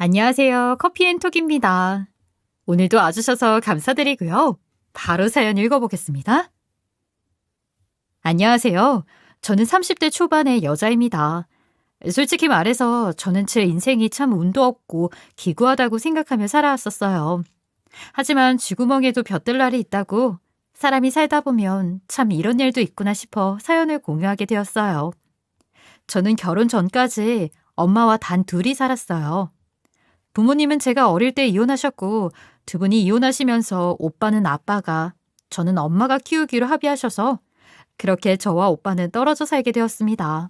안녕하세요. 커피앤톡입니다. 오늘도 와주셔서 감사드리고요. 바로 사연 읽어보겠습니다. 안녕하세요. 저는 30대 초반의 여자입니다. 솔직히 말해서 저는 제 인생이 참 운도 없고 기구하다고 생각하며 살아왔었어요. 하지만 쥐구멍에도 볕들 날이 있다고 사람이 살다 보면 참 이런 일도 있구나 싶어 사연을 공유하게 되었어요. 저는 결혼 전까지 엄마와 단 둘이 살았어요. 부모님은 제가 어릴 때 이혼하셨고 두 분이 이혼하시면서 오빠는 아빠가, 저는 엄마가 키우기로 합의하셔서 그렇게 저와 오빠는 떨어져 살게 되었습니다.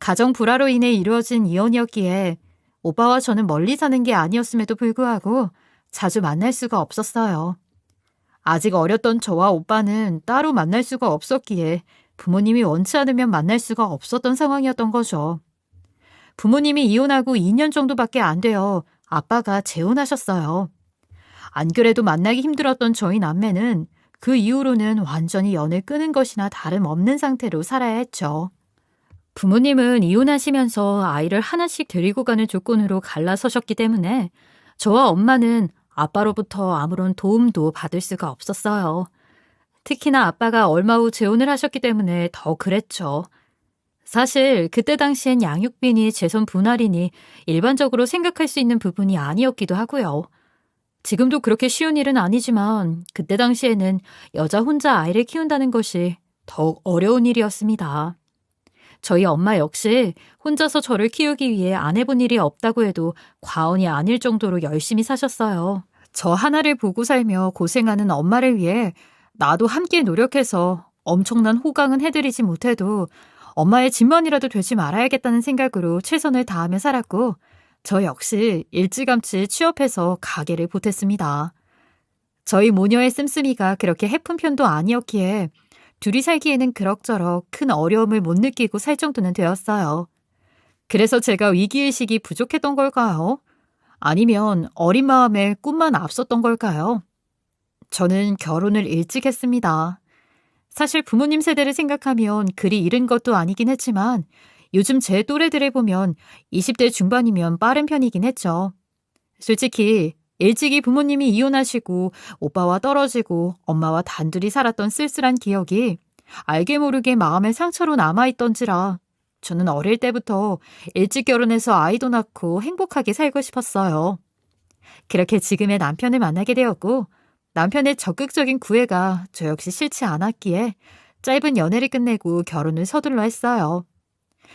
가정 불화로 인해 이루어진 이혼이었기에 오빠와 저는 멀리 사는 게 아니었음에도 불구하고 자주 만날 수가 없었어요. 아직 어렸던 저와 오빠는 따로 만날 수가 없었기에 부모님이 원치 않으면 만날 수가 없었던 상황이었던 거죠. 부모님이 이혼하고 2년 정도밖에 안 되어 아빠가 재혼하셨어요. 안 그래도 만나기 힘들었던 저희 남매는 그 이후로는 완전히 연을 끊은 것이나 다름없는 상태로 살아야 했죠. 부모님은 이혼하시면서 아이를 하나씩 데리고 가는 조건으로 갈라서셨기 때문에 저와 엄마는 아빠로부터 아무런 도움도 받을 수가 없었어요. 특히나 아빠가 얼마 후 재혼을 하셨기 때문에 더 그랬죠. 사실 그때 당시엔 양육비니 재산 분할이니 일반적으로 생각할 수 있는 부분이 아니었기도 하고요. 지금도 그렇게 쉬운 일은 아니지만 그때 당시에는 여자 혼자 아이를 키운다는 것이 더욱 어려운 일이었습니다. 저희 엄마 역시 혼자서 저를 키우기 위해 안 해본 일이 없다고 해도 과언이 아닐 정도로 열심히 사셨어요. 저 하나를 보고 살며 고생하는 엄마를 위해 나도 함께 노력해서 엄청난 호강은 해드리지 못해도 엄마의 집만이라도 되지 말아야겠다는 생각으로 최선을 다하며 살았고 저 역시 일찌감치 취업해서 가게를 보탰습니다. 저희 모녀의 씀씀이가 그렇게 해픈 편도 아니었기에 둘이 살기에는 그럭저럭 큰 어려움을 못 느끼고 살 정도는 되었어요. 그래서 제가 위기의식이 부족했던 걸까요? 아니면 어린 마음에 꿈만 앞섰던 걸까요? 저는 결혼을 일찍 했습니다. 사실 부모님 세대를 생각하면 그리 이른 것도 아니긴 했지만 요즘 제 또래들을 보면 20대 중반이면 빠른 편이긴 했죠. 솔직히 일찍이 부모님이 이혼하시고 오빠와 떨어지고 엄마와 단둘이 살았던 쓸쓸한 기억이 알게 모르게 마음의 상처로 남아있던지라 저는 어릴 때부터 일찍 결혼해서 아이도 낳고 행복하게 살고 싶었어요. 그렇게 지금의 남편을 만나게 되었고 남편의 적극적인 구애가 저 역시 싫지 않았기에 짧은 연애를 끝내고 결혼을 서둘러 했어요.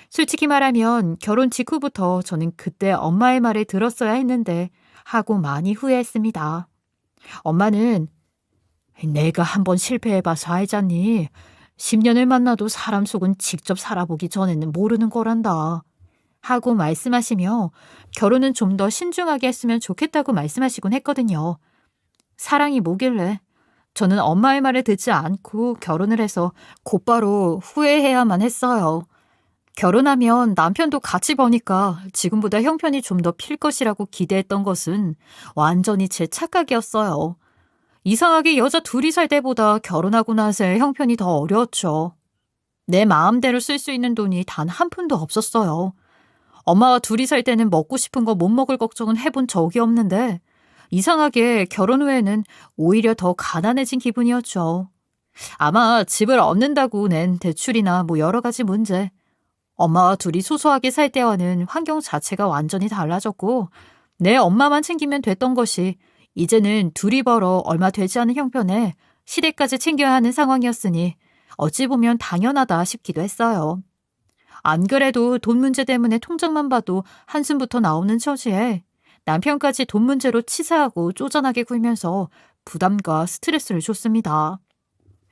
솔직히 말하면 결혼 직후부터 저는 그때 엄마의 말을 들었어야 했는데 하고 많이 후회했습니다. 엄마는 내가 한번 실패해봐서 알잖니. 10년을 만나도 사람 속은 직접 살아보기 전에는 모르는 거란다. 하고 말씀하시며 결혼은 좀 더 신중하게 했으면 좋겠다고 말씀하시곤 했거든요. 사랑이 뭐길래 저는 엄마의 말을 듣지 않고 결혼을 해서 곧바로 후회해야만 했어요. 결혼하면 남편도 같이 버니까 지금보다 형편이 좀 더 필 것이라고 기대했던 것은 완전히 제 착각이었어요. 이상하게 여자 둘이 살 때보다 결혼하고 나서의 형편이 더 어려웠죠. 내 마음대로 쓸 수 있는 돈이 단 한 푼도 없었어요. 엄마와 둘이 살 때는 먹고 싶은 거 못 먹을 걱정은 해본 적이 없는데 이상하게 결혼 후에는 오히려 더 가난해진 기분이었죠. 아마 집을 얻는다고 낸 대출이나 뭐 여러 가지 문제. 엄마와 둘이 소소하게 살 때와는 환경 자체가 완전히 달라졌고 내 엄마만 챙기면 됐던 것이 이제는 둘이 벌어 얼마 되지 않은 형편에 시댁까지 챙겨야 하는 상황이었으니 어찌 보면 당연하다 싶기도 했어요. 안 그래도 돈 문제 때문에 통장만 봐도 한숨부터 나오는 처지에 남편까지 돈 문제로 치사하고 쪼잔하게 굴면서 부담과 스트레스를 줬습니다.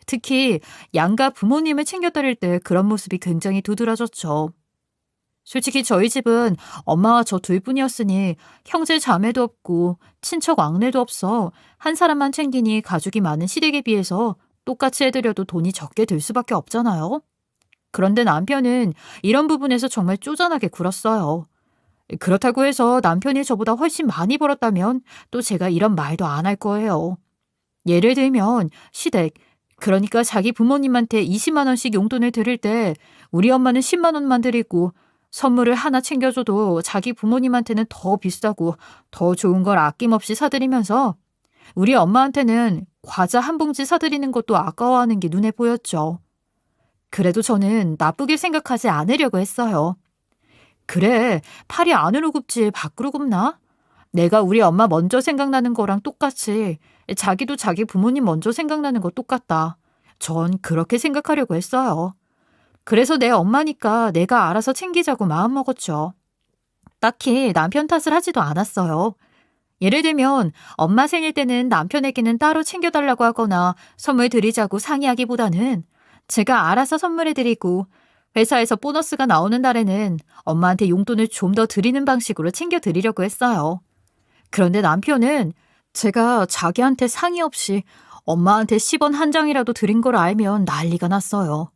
특히 양가 부모님을 챙겨드릴 때 그런 모습이 굉장히 두드러졌죠. 솔직히 저희 집은 엄마와 저 둘뿐이었으니 형제 자매도 없고 친척 왕래도 없어 한 사람만 챙기니 가족이 많은 시댁에 비해서 똑같이 해드려도 돈이 적게 들 수밖에 없잖아요. 그런데 남편은 이런 부분에서 정말 쪼잔하게 굴었어요. 그렇다고 해서 남편이 저보다 훨씬 많이 벌었다면 또 제가 이런 말도 안 할 거예요. 예를 들면 시댁, 그러니까 자기 부모님한테 20만 원씩 용돈을 드릴 때 우리 엄마는 10만 원만 드리고 선물을 하나 챙겨줘도 자기 부모님한테는 더 비싸고 더 좋은 걸 아낌없이 사드리면서 우리 엄마한테는 과자 한 봉지 사드리는 것도 아까워하는 게 눈에 보였죠. 그래도 저는 나쁘게 생각하지 않으려고 했어요. 그래, 팔이 안으로 굽지 밖으로 굽나? 내가 우리 엄마 먼저 생각나는 거랑 똑같이 자기도 자기 부모님 먼저 생각나는 거 똑같다. 전 그렇게 생각하려고 했어요. 그래서 내 엄마니까 내가 알아서 챙기자고 마음먹었죠. 딱히 남편 탓을 하지도 않았어요. 예를 들면 엄마 생일 때는 남편에게는 따로 챙겨달라고 하거나 선물 드리자고 상의하기보다는 제가 알아서 선물해드리고 회사에서 보너스가 나오는 달에는 엄마한테 용돈을 좀 더 드리는 방식으로 챙겨드리려고 했어요. 그런데 남편은 제가 자기한테 상의 없이 엄마한테 10원 한 장이라도 드린 걸 알면 난리가 났어요.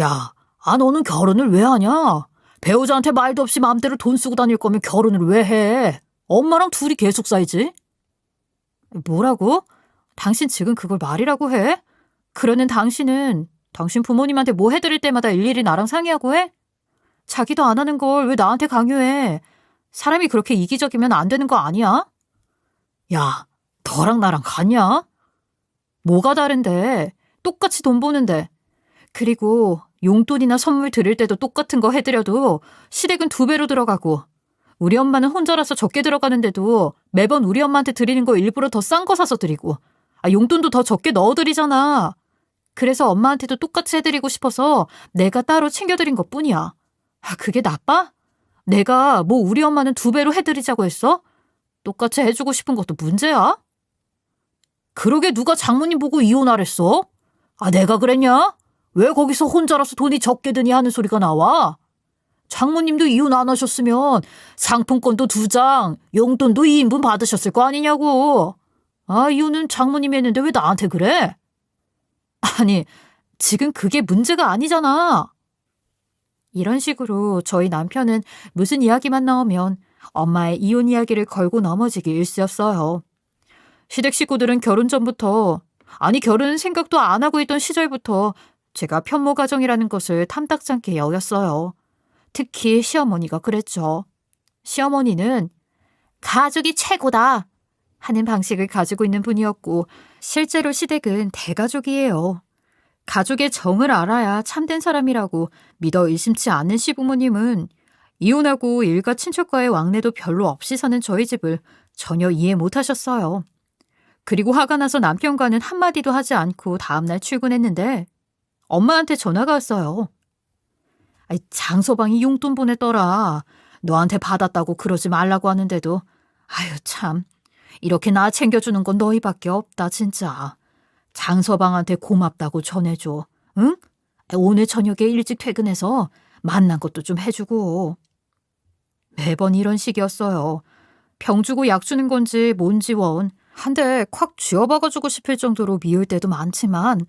야, 너는 결혼을 왜 하냐? 배우자한테 말도 없이 마음대로 돈 쓰고 다닐 거면 결혼을 왜 해? 엄마랑 둘이 계속 살지? 뭐라고? 당신 지금 그걸 말이라고 해? 그러는 당신은 당신 부모님한테 뭐 해드릴 때마다 일일이 나랑 상의하고 해? 자기도 안 하는 걸 왜 나한테 강요해? 사람이 그렇게 이기적이면 안 되는 거 아니야? 야, 너랑 나랑 같냐? 뭐가 다른데? 똑같이 돈 버는데. 그리고 용돈이나 선물 드릴 때도 똑같은 거 해드려도 시댁은 2배로 들어가고 우리 엄마는 혼자라서 적게 들어가는데도 매번 우리 엄마한테 드리는 거 일부러 더 싼 거 사서 드리고 용돈도 더 적게 넣어드리잖아. 그래서 엄마한테도 똑같이 해드리고 싶어서 내가 따로 챙겨드린 것뿐이야. 그게 나빠? 내가 뭐 우리 엄마는 2배로 해드리자고 했어? 똑같이 해주고 싶은 것도 문제야? 그러게 누가 장모님 보고 이혼하랬어? 내가 그랬냐? 왜 거기서 혼자라서 돈이 적게 드니 하는 소리가 나와? 장모님도 이혼 안 하셨으면 상품권도 2장, 용돈도 2인분 받으셨을 거 아니냐고. 이혼은 장모님이 했는데 왜 나한테 그래? 아니, 지금 그게 문제가 아니잖아. 이런 식으로 저희 남편은 무슨 이야기만 나오면 엄마의 이혼 이야기를 걸고 넘어지기 일쑤였어요. 시댁 식구들은 결혼 전부터, 결혼은 생각도 안 하고 있던 시절부터 제가 편모 가정이라는 것을 탐탁지 않게 여겼어요. 특히 시어머니가 그랬죠. 시어머니는 가족이 최고다 하는 방식을 가지고 있는 분이었고 실제로 시댁은 대가족이에요. 가족의 정을 알아야 참된 사람이라고 믿어 의심치 않는 시부모님은 이혼하고 일가 친척과의 왕래도 별로 없이 사는 저희 집을 전혀 이해 못하셨어요. 그리고 화가 나서 남편과는 한마디도 하지 않고 다음날 출근했는데 엄마한테 전화가 왔어요. 장서방이 용돈 보냈더라. 너한테 받았다고 그러지 말라고 하는데도 참 이렇게 나 챙겨주는 건 너희밖에 없다 진짜. 장서방한테 고맙다고 전해줘. 응? 오늘 저녁에 일찍 퇴근해서 만난 것도 좀 해주고. 매번 이런 식이었어요. 병 주고 약 주는 건지 뭔지 한 대 콱 쥐어박아주고 싶을 정도로 미울 때도 많지만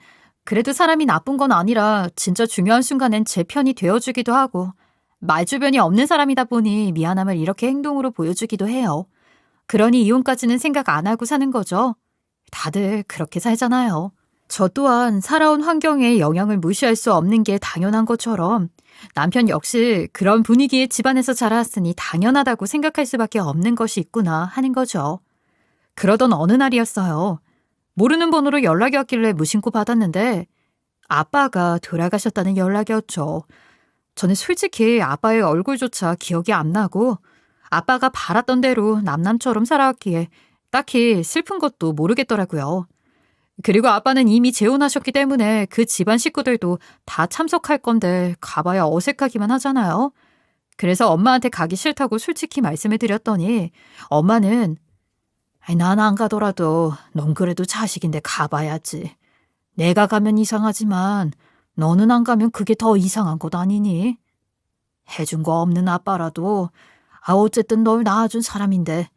그래도 사람이 나쁜 건 아니라 진짜 중요한 순간엔 제 편이 되어주기도 하고 말주변이 없는 사람이다 보니 미안함을 이렇게 행동으로 보여주기도 해요. 그러니 이혼까지는 생각 안 하고 사는 거죠. 다들 그렇게 살잖아요. 저 또한 살아온 환경에 영향을 무시할 수 없는 게 당연한 것처럼 남편 역시 그런 분위기의 집안에서 자라왔으니 당연하다고 생각할 수밖에 없는 것이 있구나 하는 거죠. 그러던 어느 날이었어요. 모르는 번호로 연락이 왔길래 무심코 받았는데 아빠가 돌아가셨다는 연락이었죠. 저는 솔직히 아빠의 얼굴조차 기억이 안 나고 아빠가 바랐던 대로 남남처럼 살아왔기에 딱히 슬픈 것도 모르겠더라고요. 그리고 아빠는 이미 재혼하셨기 때문에 그 집안 식구들도 다 참석할 건데 가봐야 어색하기만 하잖아요. 그래서 엄마한테 가기 싫다고 솔직히 말씀을 드렸더니 엄마는 난 안 가더라도 넌 그래도 자식인데 가봐야지. 내가 가면 이상하지만 너는 안 가면 그게 더 이상한 것 아니니? 해준 거 없는 아빠라도 어쨌든 널 낳아준 사람인데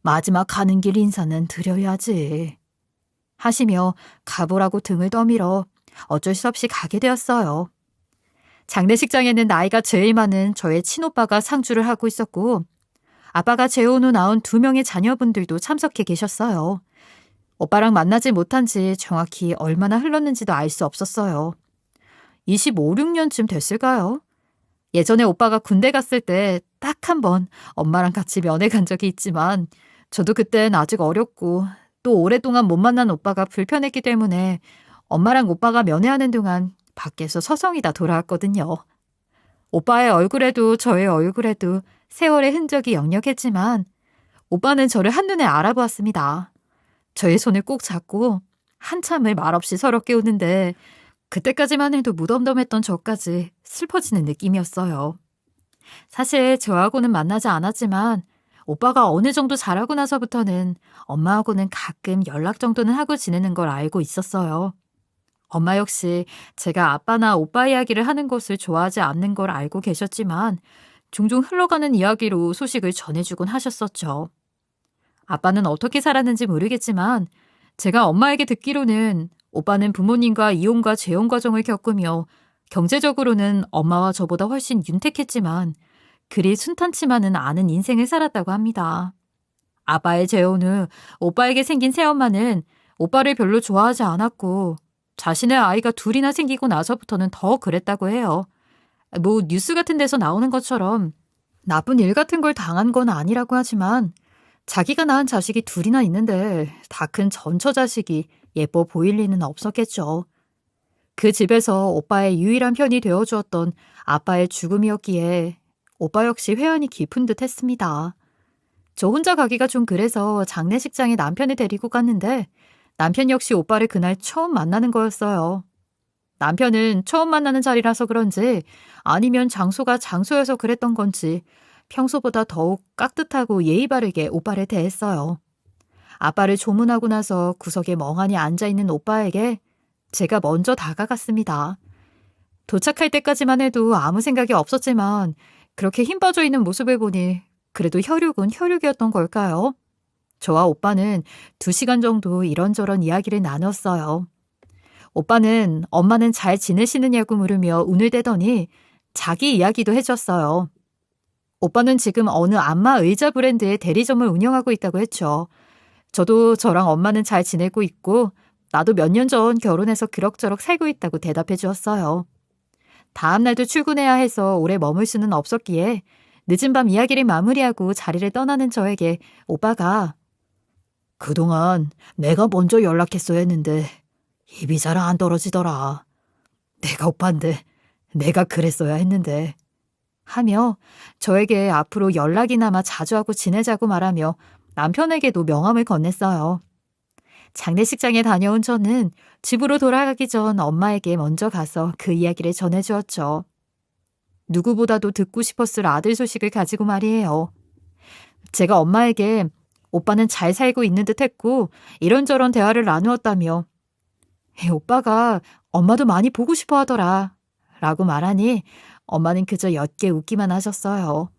마지막 가는 길 인사는 드려야지. 하시며 가보라고 등을 떠밀어 어쩔 수 없이 가게 되었어요. 장례식장에는 나이가 제일 많은 저의 친오빠가 상주를 하고 있었고 아빠가 재혼 후 낳은 2명의 자녀분들도 참석해 계셨어요. 오빠랑 만나지 못한 지 정확히 얼마나 흘렀는지도 알 수 없었어요. 25, 6년쯤 됐을까요? 예전에 오빠가 군대 갔을 때 딱 한 번 엄마랑 같이 면회 간 적이 있지만 저도 그땐 아직 어렸고 또 오랫동안 못 만난 오빠가 불편했기 때문에 엄마랑 오빠가 면회하는 동안 밖에서 서성이 다 돌아왔거든요. 오빠의 얼굴에도 저의 얼굴에도 세월의 흔적이 역력했지만 오빠는 저를 한눈에 알아보았습니다. 저의 손을 꼭 잡고 한참을 말없이 서럽게 웃는데 그때까지만 해도 무덤덤했던 저까지 슬퍼지는 느낌이었어요. 사실 저하고는 만나지 않았지만 오빠가 어느 정도 자라고 나서부터는 엄마하고는 가끔 연락 정도는 하고 지내는 걸 알고 있었어요. 엄마 역시 제가 아빠나 오빠 이야기를 하는 것을 좋아하지 않는 걸 알고 계셨지만 종종 흘러가는 이야기로 소식을 전해주곤 하셨었죠. 아빠는 어떻게 살았는지 모르겠지만 제가 엄마에게 듣기로는 오빠는 부모님과 이혼과 재혼 과정을 겪으며 경제적으로는 엄마와 저보다 훨씬 윤택했지만 그리 순탄치만은 않은 인생을 살았다고 합니다. 아빠의 재혼 후 오빠에게 생긴 새엄마는 오빠를 별로 좋아하지 않았고 자신의 아이가 둘이나 생기고 나서부터는 더 그랬다고 해요. 뭐 뉴스 같은 데서 나오는 것처럼 나쁜 일 같은 걸 당한 건 아니라고 하지만 자기가 낳은 자식이 둘이나 있는데 다 큰 전처 자식이 예뻐 보일 리는 없었겠죠. 그 집에서 오빠의 유일한 편이 되어주었던 아빠의 죽음이었기에 오빠 역시 회한이 깊은 듯 했습니다. 저 혼자 가기가 좀 그래서 장례식장에 남편을 데리고 갔는데 남편 역시 오빠를 그날 처음 만나는 거였어요. 남편은 처음 만나는 자리라서 그런지 아니면 장소가 장소여서 그랬던 건지 평소보다 더욱 깍듯하고 예의 바르게 오빠를 대했어요. 아빠를 조문하고 나서 구석에 멍하니 앉아있는 오빠에게 제가 먼저 다가갔습니다. 도착할 때까지만 해도 아무 생각이 없었지만 그렇게 힘 빠져 있는 모습을 보니 그래도 혈육은 혈육이었던 걸까요? 저와 오빠는 2시간 정도 이런저런 이야기를 나눴어요. 오빠는 엄마는 잘 지내시느냐고 물으며 운을 떼더니 자기 이야기도 해줬어요. 오빠는 지금 어느 안마 의자 브랜드의 대리점을 운영하고 있다고 했죠. 저도 저랑 엄마는 잘 지내고 있고 나도 몇 년 전 결혼해서 그럭저럭 살고 있다고 대답해 주었어요. 다음 날도 출근해야 해서 오래 머물 수는 없었기에 늦은 밤 이야기를 마무리하고 자리를 떠나는 저에게 오빠가 그동안 내가 먼저 연락했어야 했는데 입이 잘 안 떨어지더라. 내가 오빠인데 내가 그랬어야 했는데 하며 저에게 앞으로 연락이나마 자주 하고 지내자고 말하며 남편에게도 명함을 건넸어요. 장례식장에 다녀온 저는 집으로 돌아가기 전 엄마에게 먼저 가서 그 이야기를 전해주었죠. 누구보다도 듣고 싶었을 아들 소식을 가지고 말이에요. 제가 엄마에게 오빠는 잘 살고 있는 듯 했고 이런저런 대화를 나누었다며 오빠가 엄마도 많이 보고 싶어 하더라 라고 말하니 엄마는 그저 옅게 웃기만 하셨어요.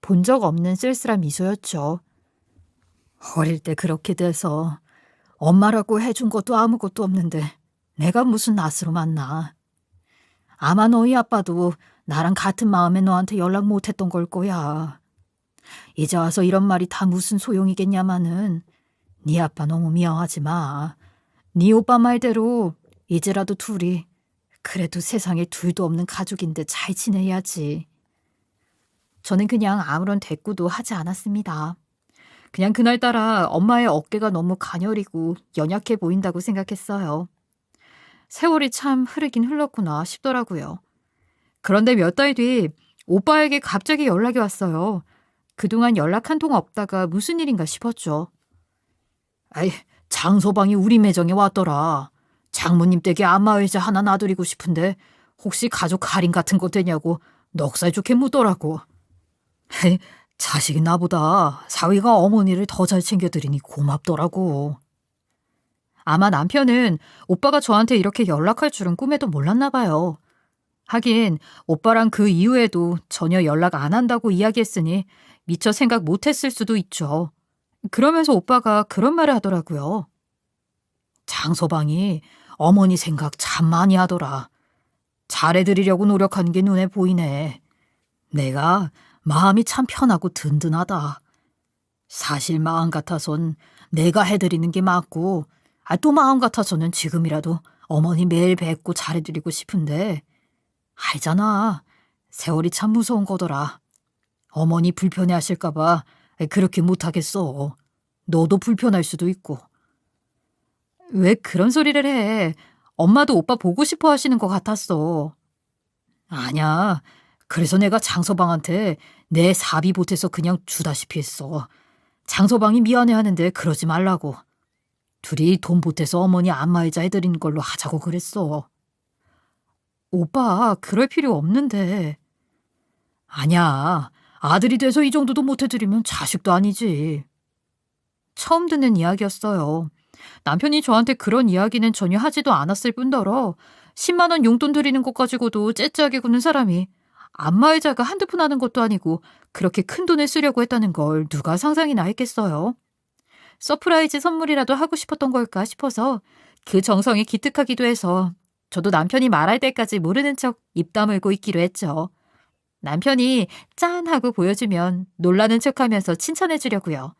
본 적 없는 쓸쓸한 미소였죠. 어릴 때 그렇게 돼서 엄마라고 해준 것도 아무것도 없는데 내가 무슨 낯으로 만나. 아마 너희 아빠도 나랑 같은 마음에 너한테 연락 못했던 걸 거야. 이제 와서 이런 말이 다 무슨 소용이겠냐마는 네 아빠 너무 미워하지 마. 네 오빠 말대로 이제라도 둘이 그래도 세상에 둘도 없는 가족인데 잘 지내야지. 저는 그냥 아무런 대꾸도 하지 않았습니다. 그냥 그날따라 엄마의 어깨가 너무 가녀리고 연약해 보인다고 생각했어요. 세월이 참 흐르긴 흘렀구나 싶더라고요. 그런데 몇 달 뒤 오빠에게 갑자기 연락이 왔어요. 그동안 연락 한 통 없다가 무슨 일인가 싶었죠. 아이, 장소방이 우리 매장에 왔더라. 장모님 댁에 안마의자 하나 놔드리고 싶은데 혹시 가족 할인 같은 거 되냐고 넉살 좋게 묻더라고. 에이, 자식이 나보다 사위가 어머니를 더 잘 챙겨드리니 고맙더라고. 아마 남편은 오빠가 저한테 이렇게 연락할 줄은 꿈에도 몰랐나 봐요. 하긴 오빠랑 그 이후에도 전혀 연락 안 한다고 이야기했으니 미처 생각 못했을 수도 있죠. 그러면서 오빠가 그런 말을 하더라고요. 장소방이 어머니 생각 참 많이 하더라. 잘해드리려고 노력하는 게 눈에 보이네. 내가 마음이 참 편하고 든든하다. 사실 마음 같아선 내가 해드리는 게 맞고 또 마음 같아서는 지금이라도 어머니 매일 뵙고 잘해드리고 싶은데 알잖아. 세월이 참 무서운 거더라. 어머니 불편해하실까봐 그렇게 못하겠어. 너도 불편할 수도 있고. 왜 그런 소리를 해? 엄마도 오빠 보고 싶어 하시는 것 같았어. 아니야. 그래서 내가 장서방한테 내 사비 보태서 그냥 주다시피 했어. 장서방이 미안해하는데 그러지 말라고. 둘이 돈 보태서 어머니 안마의자 해드리는 걸로 하자고 그랬어. 오빠, 그럴 필요 없는데. 아니야. 아들이 돼서 이 정도도 못해드리면 자식도 아니지. 처음 듣는 이야기였어요. 남편이 저한테 그런 이야기는 전혀 하지도 않았을 뿐더러 10만 원 용돈 드리는 것 가지고도 째째하게 구는 사람이 안마의자가 한두 푼 하는 것도 아니고 그렇게 큰 돈을 쓰려고 했다는 걸 누가 상상이나 했겠어요. 서프라이즈 선물이라도 하고 싶었던 걸까 싶어서 그 정성이 기특하기도 해서 저도 남편이 말할 때까지 모르는 척 입 다물고 있기로 했죠. 남편이 짠 하고 보여주면 놀라는 척하면서 칭찬해 주려고요.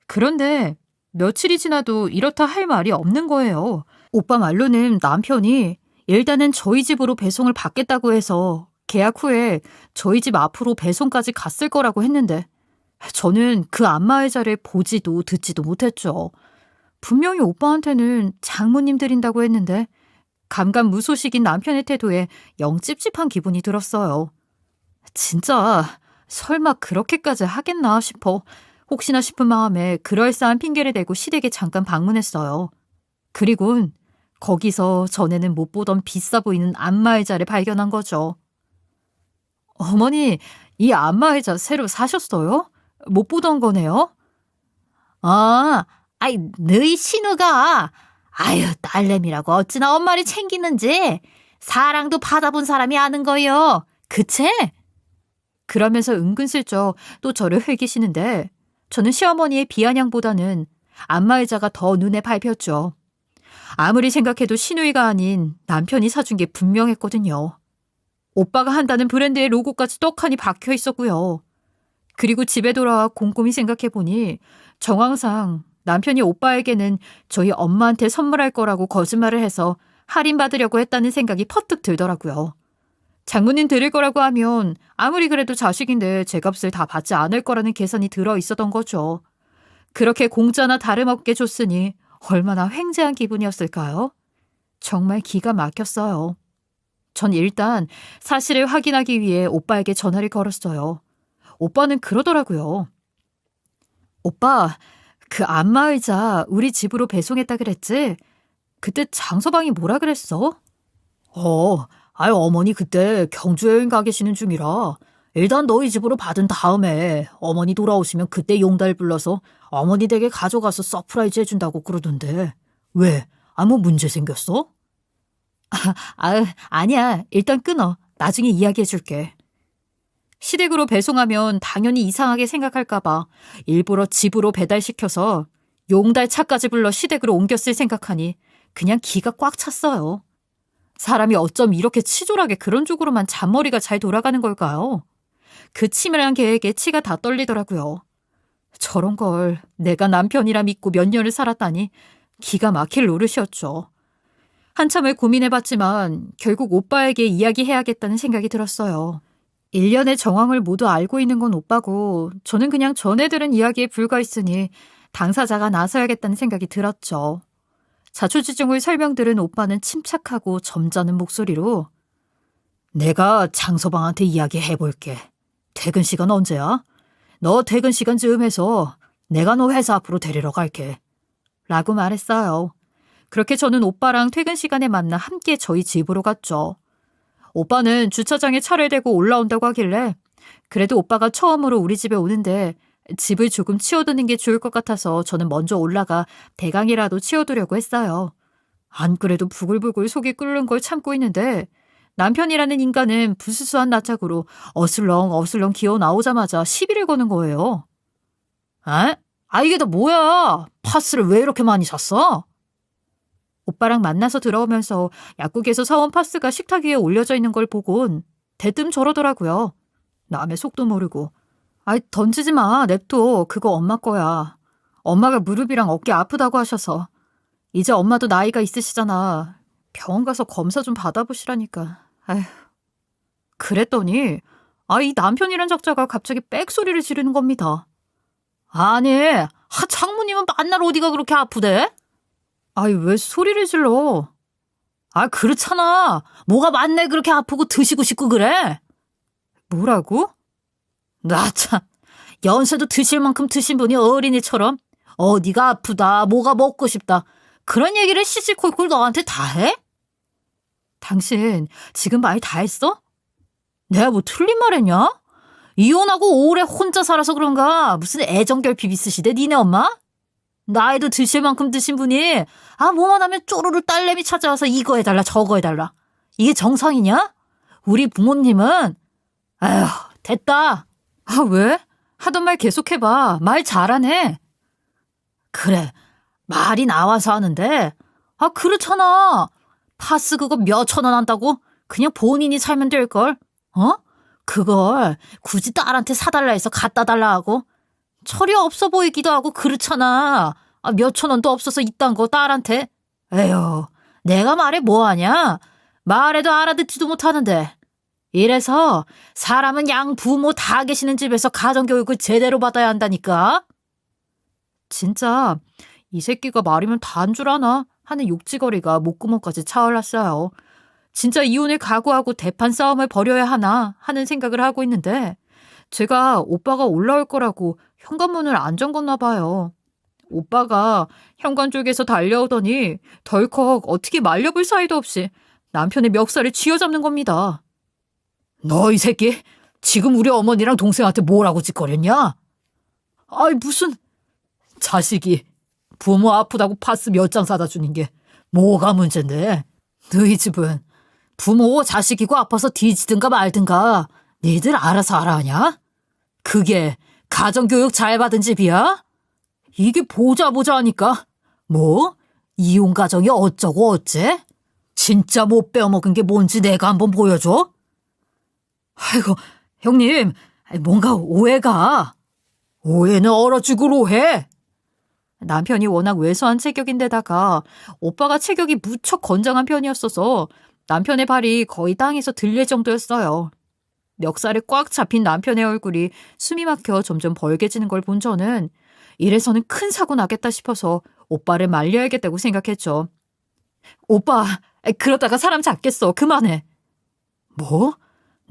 그런데 며칠이 지나도 이렇다 할 말이 없는 거예요. 오빠 말로는 남편이 일단은 저희 집으로 배송을 받겠다고 해서 계약 후에 저희 집 앞으로 배송까지 갔을 거라고 했는데 저는 그 안마의자를 보지도 듣지도 못했죠. 분명히 오빠한테는 장모님 드린다고 했는데 감감무소식인 남편의 태도에 영 찝찝한 기분이 들었어요. 진짜 설마 그렇게까지 하겠나 싶어 혹시나 싶은 마음에 그럴싸한 핑계를 대고 시댁에 잠깐 방문했어요. 그리곤 거기서 전에는 못 보던 비싸 보이는 안마의자를 발견한 거죠. 어머니, 이 안마의자 새로 사셨어요? 못 보던 거네요? 아이, 너희 신우가, 아유, 딸내미라고 어찌나 엄마를 챙기는지 사랑도 받아본 사람이 아는 거요. 그치? 그러면서 은근슬쩍 또 저를 흘기시는데 저는 시어머니의 비아냥보다는 안마의자가 더 눈에 밟혔죠. 아무리 생각해도 시누이가 아닌 남편이 사준 게 분명했거든요. 오빠가 한다는 브랜드의 로고까지 떡하니 박혀 있었고요. 그리고 집에 돌아와 곰곰이 생각해보니 정황상 남편이 오빠에게는 저희 엄마한테 선물할 거라고 거짓말을 해서 할인받으려고 했다는 생각이 퍼뜩 들더라고요. 장모님 드릴 거라고 하면 아무리 그래도 자식인데 제 값을 다 받지 않을 거라는 계산이 들어 있었던 거죠. 그렇게 공짜나 다름없게 줬으니 얼마나 횡재한 기분이었을까요? 정말 기가 막혔어요. 전 일단 사실을 확인하기 위해 오빠에게 전화를 걸었어요. 오빠는 그러더라고요. 오빠, 그 안마의자 우리 집으로 배송했다 그랬지? 그때 장서방이 뭐라 그랬어? 어머니 그때 경주 여행 가 계시는 중이라 일단 너희 집으로 받은 다음에 어머니 돌아오시면 그때 용달 불러서 어머니 댁에 가져가서 서프라이즈 해준다고 그러던데 왜? 아무 문제 생겼어? 아니야. 일단 끊어. 나중에 이야기해줄게. 시댁으로 배송하면 당연히 이상하게 생각할까봐 일부러 집으로 배달시켜서 용달 차까지 불러 시댁으로 옮겼을 생각하니 그냥 기가 꽉 찼어요. 사람이 어쩜 이렇게 치졸하게 그런 쪽으로만 잔머리가 잘 돌아가는 걸까요? 그 치밀한 계획에 치가 다 떨리더라고요. 저런 걸 내가 남편이라 믿고 몇 년을 살았다니 기가 막힐 노릇이었죠. 한참을 고민해봤지만 결국 오빠에게 이야기해야겠다는 생각이 들었어요. 일련의 정황을 모두 알고 있는 건 오빠고 저는 그냥 전해 들은 이야기에 불과했으니 당사자가 나서야겠다는 생각이 들었죠. 자초지종을 설명들은 오빠는 침착하고 점잖은 목소리로 내가 장서방한테 이야기해볼게. 퇴근 시간 언제야? 너 퇴근 시간 즈음해서 내가 너 회사 앞으로 데리러 갈게. 라고 말했어요. 그렇게 저는 오빠랑 퇴근 시간에 만나 함께 저희 집으로 갔죠. 오빠는 주차장에 차를 대고 올라온다고 하길래 그래도 오빠가 처음으로 우리 집에 오는데 집을 조금 치워두는 게 좋을 것 같아서 저는 먼저 올라가 대강이라도 치워두려고 했어요. 안 그래도 부글부글 속이 끓는 걸 참고 있는데 남편이라는 인간은 부스스한 낯짝으로 어슬렁 기어 나오자마자 시비를 거는 거예요. 에? 이게 다 뭐야? 파스를 왜 이렇게 많이 샀어? 오빠랑 만나서 들어오면서 약국에서 사온 파스가 식탁 위에 올려져 있는 걸 보곤 대뜸 저러더라고요. 남의 속도 모르고. 던지지 마. 냅둬. 그거 엄마 거야. 엄마가 무릎이랑 어깨 아프다고 하셔서. 이제 엄마도 나이가 있으시잖아. 병원 가서 검사 좀 받아보시라니까. 아휴. 그랬더니 이 남편이란 작자가 갑자기 빽소리를 지르는 겁니다. 아니, 장모님은 만날 어디가 그렇게 아프대? 왜 소리를 질러? 그렇잖아. 뭐가 만날 그렇게 아프고 드시고 싶고 그래? 뭐라고? 나 참, 연세도 드실 만큼 드신 분이 어린이처럼 어디가 아프다, 뭐가 먹고 싶다 그런 얘기를 시시콜콜 너한테 다 해? 당신 지금 말 다 했어? 내가 뭐 틀린 말 했냐? 이혼하고 오래 혼자 살아서 그런가 무슨 애정결핍 있으시대 니네 엄마? 나이도 드실 만큼 드신 분이 뭐만 하면 쪼르르 딸내미 찾아와서 이거 해달라 저거 해달라 이게 정상이냐? 우리 부모님은 아휴 됐다. 왜? 하던 말 계속해봐. 말 잘하네. 그래 말이 나와서 하는데 그렇잖아. 파스 그거 몇천 원 한다고? 그냥 본인이 살면 될걸. 그걸 굳이 딸한테 사달라 해서 갖다 달라 하고 철이 없어 보이기도 하고 그렇잖아. 몇천 원도 없어서 이딴 거 딸한테. 에휴 내가 말해 뭐하냐. 말해도 알아듣지도 못하는데. 이래서 사람은 양 부모 다 계시는 집에서 가정교육을 제대로 받아야 한다니까. 진짜 이 새끼가 말이면 다 한 줄 아나 하는 욕지거리가 목구멍까지 차올랐어요. 진짜 이혼을 각오하고 대판 싸움을 벌여야 하나 하는 생각을 하고 있는데 제가 오빠가 올라올 거라고 현관문을 안 잠궜나 봐요. 오빠가 현관 쪽에서 달려오더니 덜컥 어떻게 말려볼 사이도 없이 남편의 멱살을 쥐어잡는 겁니다. 너 이 새끼 지금 우리 어머니랑 동생한테 뭐라고 짓거렸냐? 무슨 자식이 부모 아프다고 파스 몇 장 사다 주는 게 뭐가 문제인데. 너희 집은 부모 자식이고 아파서 뒤지든가 말든가 니들 알아서 알아 하냐? 그게 가정교육 잘 받은 집이야? 이게 보자 하니까 뭐 이혼 가정이 어쩌고 어째? 진짜 못 빼어먹은 게 뭔지 내가 한번 보여줘? 아이고 형님 뭔가 오해가. 오해는 얼어 죽을 오해. 남편이 워낙 왜소한 체격인데다가 오빠가 체격이 무척 건장한 편이었어서 남편의 발이 거의 땅에서 들릴 정도였어요. 멱살에 꽉 잡힌 남편의 얼굴이 숨이 막혀 점점 벌개지는 걸 본 저는 이래서는 큰 사고 나겠다 싶어서 오빠를 말려야겠다고 생각했죠. 오빠, 그러다가 사람 잡겠어. 그만해. 뭐?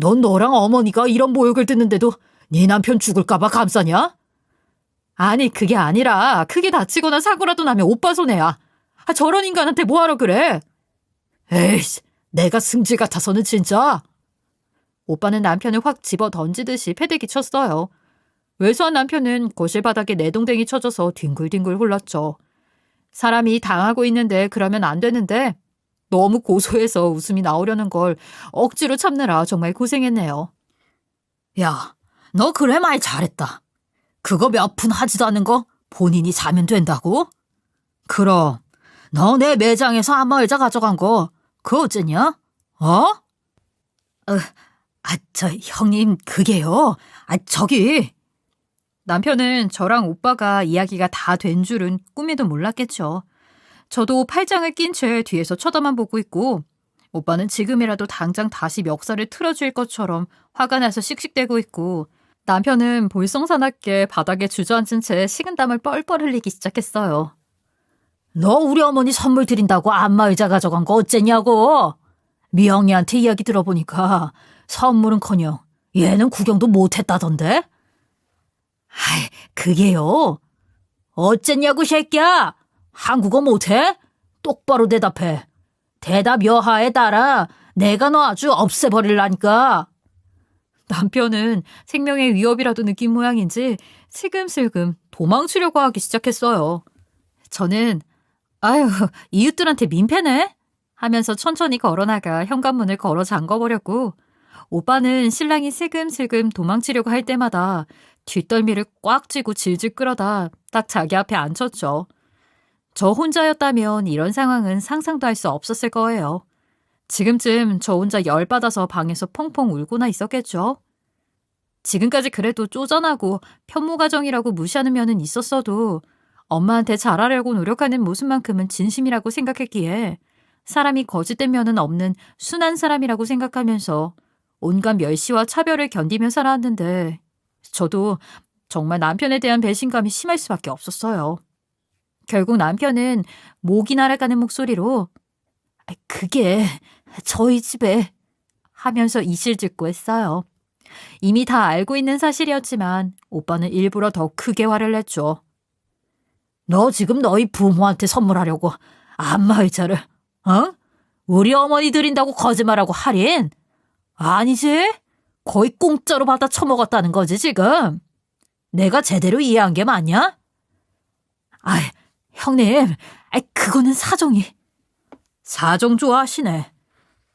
넌 너랑 어머니가 이런 모욕을 듣는데도 네 남편 죽을까봐 감싸냐? 아니 그게 아니라 크게 다치거나 사고라도 나면 오빠 손해야. 저런 인간한테 뭐하러 그래? 에이씨 내가 승질 같아서는 진짜. 오빠는 남편을 확 집어 던지듯이 패대기 쳤어요. 왜소한 남편은 거실 바닥에 내동댕이 쳐져서 뒹굴뒹굴 굴렀죠. 사람이 당하고 있는데 그러면 안 되는데 너무 고소해서 웃음이 나오려는 걸 억지로 참느라 정말 고생했네요. 야, 너 그래 말 잘했다. 그거 몇 푼 하지도 않은 거 본인이 사면 된다고? 그럼 너 내 매장에서 안마의자 가져간 거 그거 어쨌냐? 형님 그게요. 저기. 남편은 저랑 오빠가 이야기가 다 된 줄은 꿈에도 몰랐겠죠. 저도 팔짱을 낀 채 뒤에서 쳐다만 보고 있고 오빠는 지금이라도 당장 다시 멱살을 틀어줄 것처럼 화가 나서 씩씩대고 있고 남편은 볼썽사납게 바닥에 주저앉은 채 식은땀을 뻘뻘 흘리기 시작했어요. 너 우리 어머니 선물 드린다고 안마의자 가져간 거 어쨌냐고. 미영이한테 이야기 들어보니까 선물은커녕 얘는 구경도 못했다던데. 그게요. 어쨌냐고 새끼야. 한국어 못해? 똑바로 대답해. 대답 여하에 따라 내가 너 아주 없애버릴라니까. 남편은 생명의 위협이라도 느낀 모양인지 슬금슬금 도망치려고 하기 시작했어요. 저는 이웃들한테 민폐네? 하면서 천천히 걸어나가 현관문을 걸어 잠궈버렸고 오빠는 신랑이 슬금슬금 도망치려고 할 때마다 뒷덜미를 꽉 쥐고 질질 끌어다 딱 자기 앞에 앉혔죠. 저 혼자였다면 이런 상황은 상상도 할 수 없었을 거예요. 지금쯤 저 혼자 열받아서 방에서 펑펑 울고나 있었겠죠. 지금까지 그래도 쪼잔하고 편모가정이라고 무시하는 면은 있었어도 엄마한테 잘하려고 노력하는 모습만큼은 진심이라고 생각했기에 사람이 거짓된 면은 없는 순한 사람이라고 생각하면서 온갖 멸시와 차별을 견디며 살아왔는데 저도 정말 남편에 대한 배신감이 심할 수밖에 없었어요. 결국 남편은 목이 날아가는 목소리로 그게 저희 집에 하면서 이실직고 했어요. 이미 다 알고 있는 사실이었지만 오빠는 일부러 더 크게 화를 냈죠. 너 지금 너희 부모한테 선물하려고 안마의자를 우리 어머니 드린다고 거짓말하고 할인? 아니지? 거의 공짜로 받아 처먹었다는 거지 지금. 내가 제대로 이해한 게 맞냐? 형님, 그거는 사정이. 사정 좋아하시네.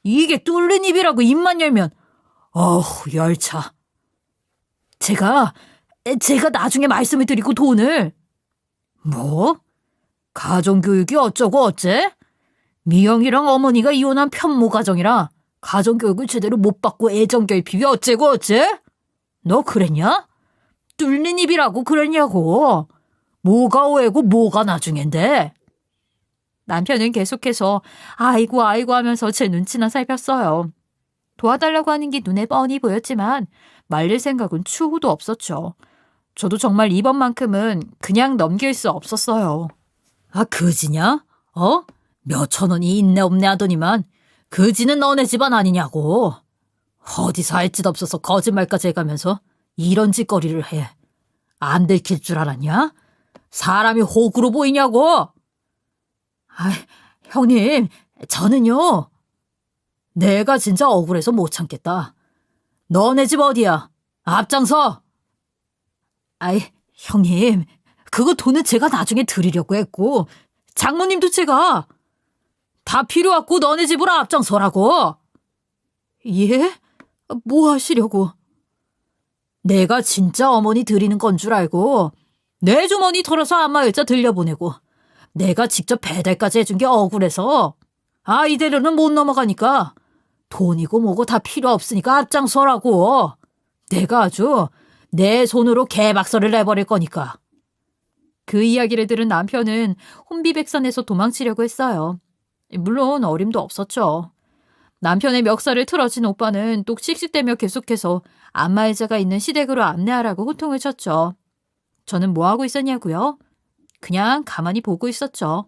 이게 뚫린 입이라고 입만 열면 열차. 제가 나중에 말씀을 드리고 돈을. 뭐? 가정교육이 어쩌고 어째? 미영이랑 어머니가 이혼한 편모 가정이라 가정교육을 제대로 못 받고 애정결핍이 어째고 어째? 너 그랬냐? 뚫린 입이라고 그랬냐고. 뭐가 오해고 뭐가 나중인데? 남편은 계속해서 아이고 하면서 제 눈치나 살폈어요. 도와달라고 하는 게 눈에 뻔히 보였지만 말릴 생각은 추후도 없었죠. 저도 정말 이번만큼은 그냥 넘길 수 없었어요. 그지냐? 몇천 원이 있네 없네 하더니만 그지는 너네 집안 아니냐고. 어디서 할 짓 없어서 거짓말까지 해가면서 이런 짓거리를 해. 안 들킬 줄 알았냐? 사람이 호구로 보이냐고. 형님, 저는요. 내가 진짜 억울해서 못 참겠다. 너네 집 어디야? 앞장서. 형님, 그거 돈은 제가 나중에 드리려고 했고 장모님도 제가 다 필요 없고 너네 집으로 앞장서라고. 예? 뭐 하시려고? 내가 진짜 어머니 드리는 건 줄 알고 내 주머니 털어서 안마의자 들려보내고 내가 직접 배달까지 해준 게 억울해서 이대로는 못 넘어가니까 돈이고 뭐고 다 필요 없으니까 앞장서라고. 내가 아주 내 손으로 개박살을 내버릴 거니까. 그 이야기를 들은 남편은 혼비백산해서 도망치려고 했어요. 물론 어림도 없었죠. 남편의 멱살을 틀어진 오빠는 또 씩씩대며 계속해서 안마의자가 있는 시댁으로 안내하라고 호통을 쳤죠. 저는 뭐 하고 있었냐고요? 그냥 가만히 보고 있었죠.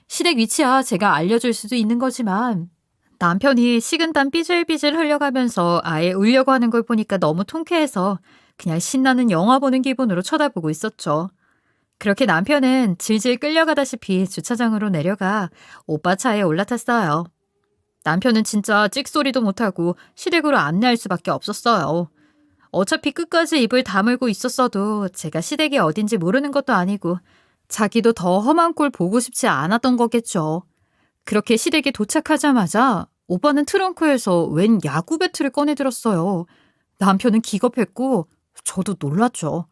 시댁 위치야 제가 알려줄 수도 있는 거지만 남편이 식은땀 삐질삐질 흘려가면서 아예 울려고 하는 걸 보니까 너무 통쾌해서 그냥 신나는 영화 보는 기분으로 쳐다보고 있었죠. 그렇게 남편은 질질 끌려가다시피 주차장으로 내려가 오빠 차에 올라탔어요. 남편은 진짜 찍소리도 못하고 시댁으로 안내할 수밖에 없었어요. 어차피 끝까지 입을 다물고 있었어도 제가 시댁이 어딘지 모르는 것도 아니고 자기도 더 험한 꼴 보고 싶지 않았던 거겠죠. 그렇게 시댁에 도착하자마자 오빠는 트렁크에서 웬 야구 배트를 꺼내 들었어요. 남편은 기겁했고 저도 놀랐죠.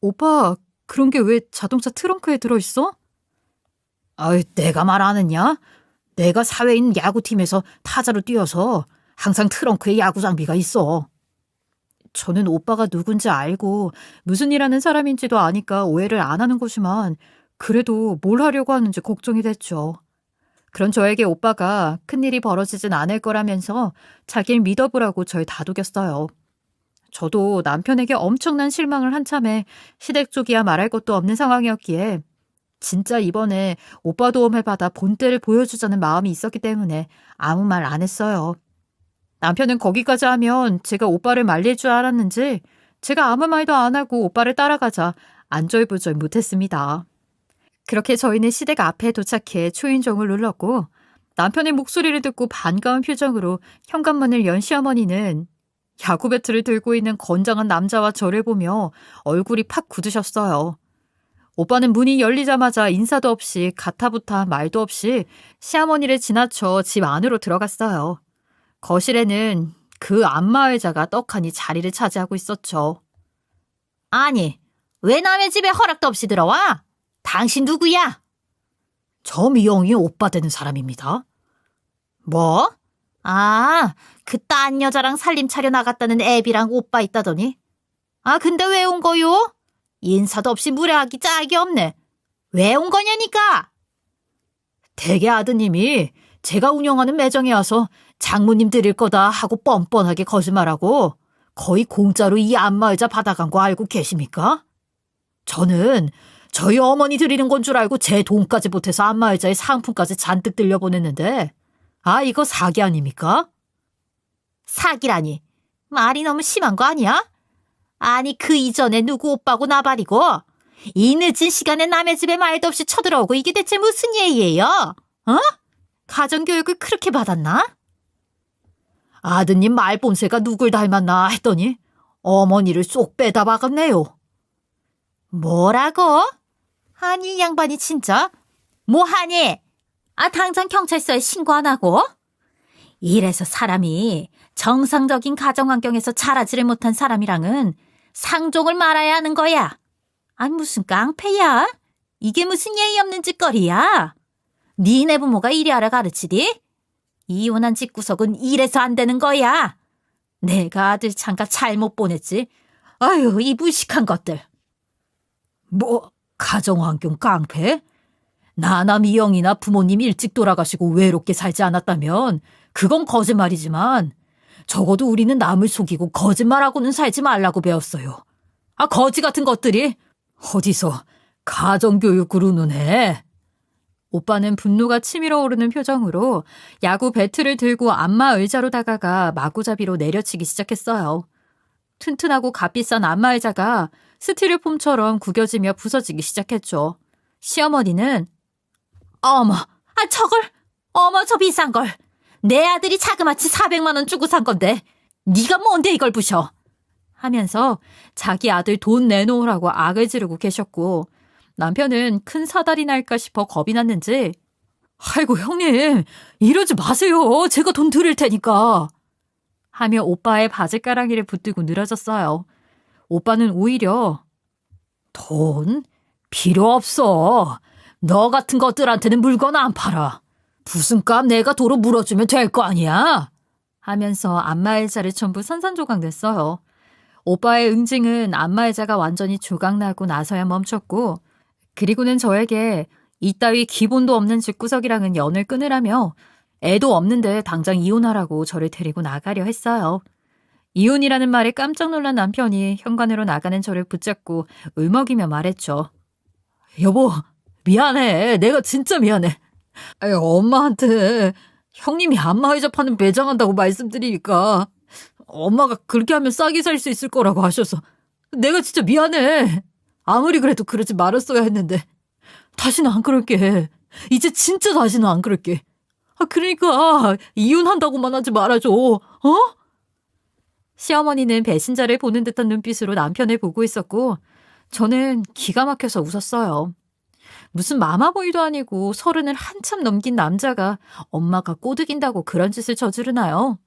오빠, 그런 게 왜 자동차 트렁크에 들어있어? 내가 말 안 했냐? 내가 사회인 야구팀에서 타자로 뛰어서 항상 트렁크에 야구 장비가 있어. 저는 오빠가 누군지 알고 무슨 일 하는 사람인지도 아니까 오해를 안 하는 거지만 그래도 뭘 하려고 하는지 걱정이 됐죠. 그런 저에게 오빠가 큰일이 벌어지진 않을 거라면서 자기를 믿어보라고 절 다독였어요. 저도 남편에게 엄청난 실망을 한참에 시댁 쪽이야 말할 것도 없는 상황이었기에 진짜 이번에 오빠 도움을 받아 본때를 보여주자는 마음이 있었기 때문에 아무 말 안 했어요. 남편은 거기까지 하면 제가 오빠를 말릴 줄 알았는지 제가 아무 말도 안 하고 오빠를 따라가자 안절부절 못했습니다. 그렇게 저희는 시댁 앞에 도착해 초인종을 눌렀고 남편의 목소리를 듣고 반가운 표정으로 현관문을 연 시어머니는 야구 배트를 들고 있는 건장한 남자와 저를 보며 얼굴이 팍 굳으셨어요. 오빠는 문이 열리자마자 인사도 없이 가타부타 말도 없이 시어머니를 지나쳐 집 안으로 들어갔어요. 거실에는 그 안마의자가 떡하니 자리를 차지하고 있었죠. 아니, 왜 남의 집에 허락도 없이 들어와? 당신 누구야? 저 미영이 오빠 되는 사람입니다. 뭐? 그 딴 여자랑 살림 차려 나갔다는 애비랑 오빠 있다더니. 근데 왜 온 거요? 인사도 없이 무례하기 짝이 없네. 왜 온 거냐니까? 대개 아드님이 제가 운영하는 매장에 와서 장모님 드릴 거다 하고 뻔뻔하게 거짓말하고 거의 공짜로 이 안마의자 받아간 거 알고 계십니까? 저는 저희 어머니 드리는 건 줄 알고 제 돈까지 보태서 안마의자에 상품까지 잔뜩 들려보냈는데 이거 사기 아닙니까? 사기라니. 말이 너무 심한 거 아니야? 아니 그 이전에 누구 오빠고 나발이고 이 늦은 시간에 남의 집에 말도 없이 쳐들어오고 이게 대체 무슨 예의예요? 어? 가정교육을 그렇게 받았나? 아드님 말본새가 누굴 닮았나 했더니 어머니를 쏙 빼다 박았네요. 뭐라고? 아니 이 양반이 진짜? 뭐하니? 당장 경찰서에 신고 안 하고? 이래서 사람이 정상적인 가정환경에서 자라지를 못한 사람이랑은 상종을 말아야 하는 거야. 무슨 깡패야? 이게 무슨 예의 없는 짓거리야? 니네 부모가 이리하라 가르치디? 이혼한 집구석은 이래서 안 되는 거야. 내가 아들 잠깐 잘못 보냈지. 아유 이 무식한 것들. 뭐 가정환경 깡패? 나나 미영이나 부모님 일찍 돌아가시고 외롭게 살지 않았다면 그건 거짓말이지만 적어도 우리는 남을 속이고 거짓말하고는 살지 말라고 배웠어요. 거지 같은 것들이 어디서 가정교육으로는 해. 오빠는 분노가 치밀어 오르는 표정으로 야구 배트를 들고 안마 의자로 다가가 마구잡이로 내려치기 시작했어요. 튼튼하고 값비싼 안마 의자가 스티로폼처럼 구겨지며 부서지기 시작했죠. 시어머니는 어머, 저 비싼 걸. 내 아들이 자그마치 400만 원 주고 산 건데 네가 뭔데 이걸 부셔. 하면서 자기 아들 돈 내놓으라고 악을 지르고 계셨고 남편은 큰 사달이 날까 싶어 겁이 났는지 아이고 형님 이러지 마세요. 제가 돈 드릴 테니까. 하며 오빠의 바지가랑이를 붙들고 늘어졌어요. 오빠는 오히려 돈 필요 없어. 너 같은 것들한테는 물건 안 팔아. 무슨 값 내가 도로 물어주면 될 거 아니야? 하면서 안마의자를 전부 산산조각 냈어요. 오빠의 응징은 안마의자가 완전히 조각나고 나서야 멈췄고 그리고는 저에게 이따위 기본도 없는 집구석이랑은 연을 끊으라며 애도 없는데 당장 이혼하라고 저를 데리고 나가려 했어요. 이혼이라는 말에 깜짝 놀란 남편이 현관으로 나가는 저를 붙잡고 울먹이며 말했죠. 여보 미안해. 내가 진짜 미안해. 엄마한테 형님이 안마의자 파는 매장한다고 말씀드리니까 엄마가 그렇게 하면 싸게 살 수 있을 거라고 하셔서 내가 진짜 미안해. 아무리 그래도 그러지 말았어야 했는데 다시는 안 그럴게. 이제 진짜 다시는 안 그럴게. 그러니까 이혼한다고만 하지 말아줘. 시어머니는 배신자를 보는 듯한 눈빛으로 남편을 보고 있었고 저는 기가 막혀서 웃었어요. 무슨 마마보이도 아니고 30을 한참 넘긴 남자가 엄마가 꼬드긴다고 그런 짓을 저지르나요?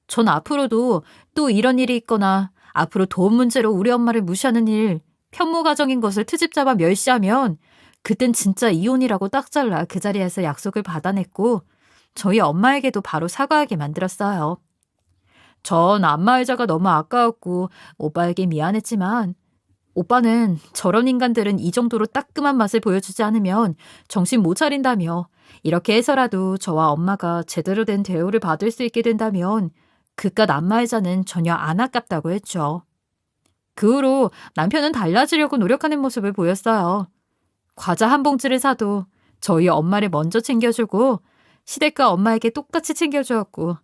전 앞으로도 또 이런 일이 있거나 앞으로 돈 문제로 우리 엄마를 무시하는 일, 편모가정인 것을 트집 잡아 멸시하면 그땐 진짜 이혼이라고 딱 잘라 그 자리에서 약속을 받아냈고 저희 엄마에게도 바로 사과하게 만들었어요. 전 안마의자가 너무 아까웠고 오빠에게 미안했지만 오빠는 저런 인간들은 이 정도로 따끔한 맛을 보여주지 않으면 정신 못 차린다며 이렇게 해서라도 저와 엄마가 제대로 된 대우를 받을 수 있게 된다면 그깟 안마의자는 전혀 안 아깝다고 했죠. 그 후로 남편은 달라지려고 노력하는 모습을 보였어요. 과자 한 봉지를 사도 저희 엄마를 먼저 챙겨주고 시댁과 엄마에게 똑같이 챙겨주었고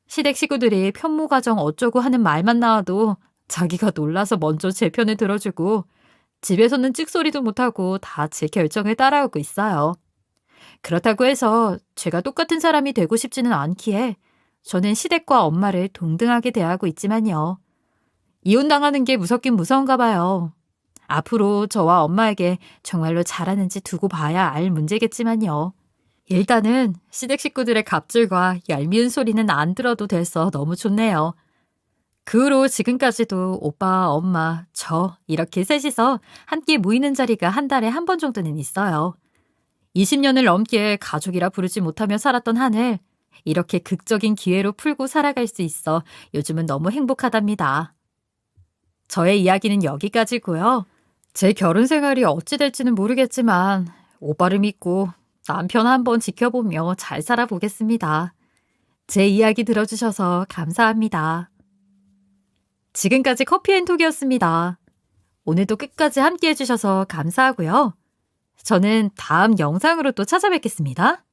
시댁 식구들이 편모가정 어쩌고 하는 말만 나와도 자기가 놀라서 먼저 제 편을 들어주고 집에서는 찍소리도 못하고 다 제 결정을 따라오고 있어요. 그렇다고 해서 제가 똑같은 사람이 되고 싶지는 않기에 저는 시댁과 엄마를 동등하게 대하고 있지만요. 이혼당하는 게 무섭긴 무서운가 봐요. 앞으로 저와 엄마에게 정말로 잘하는지 두고 봐야 알 문제겠지만요. 일단은 시댁 식구들의 갑질과 얄미운 소리는 안 들어도 돼서 너무 좋네요. 그 후로 지금까지도 오빠, 엄마, 저 이렇게 셋이서 함께 모이는 자리가 한 달에 한 번 정도는 있어요. 20년을 넘게 가족이라 부르지 못하며 살았던 한을 이렇게 극적인 기회로 풀고 살아갈 수 있어 요즘은 너무 행복하답니다. 저의 이야기는 여기까지고요. 제 결혼 생활이 어찌 될지는 모르겠지만 오빠를 믿고 남편 한번 지켜보며 잘 살아보겠습니다. 제 이야기 들어주셔서 감사합니다. 지금까지 커피앤톡이었습니다. 오늘도 끝까지 함께 해주셔서 감사하고요. 저는 다음 영상으로 또 찾아뵙겠습니다.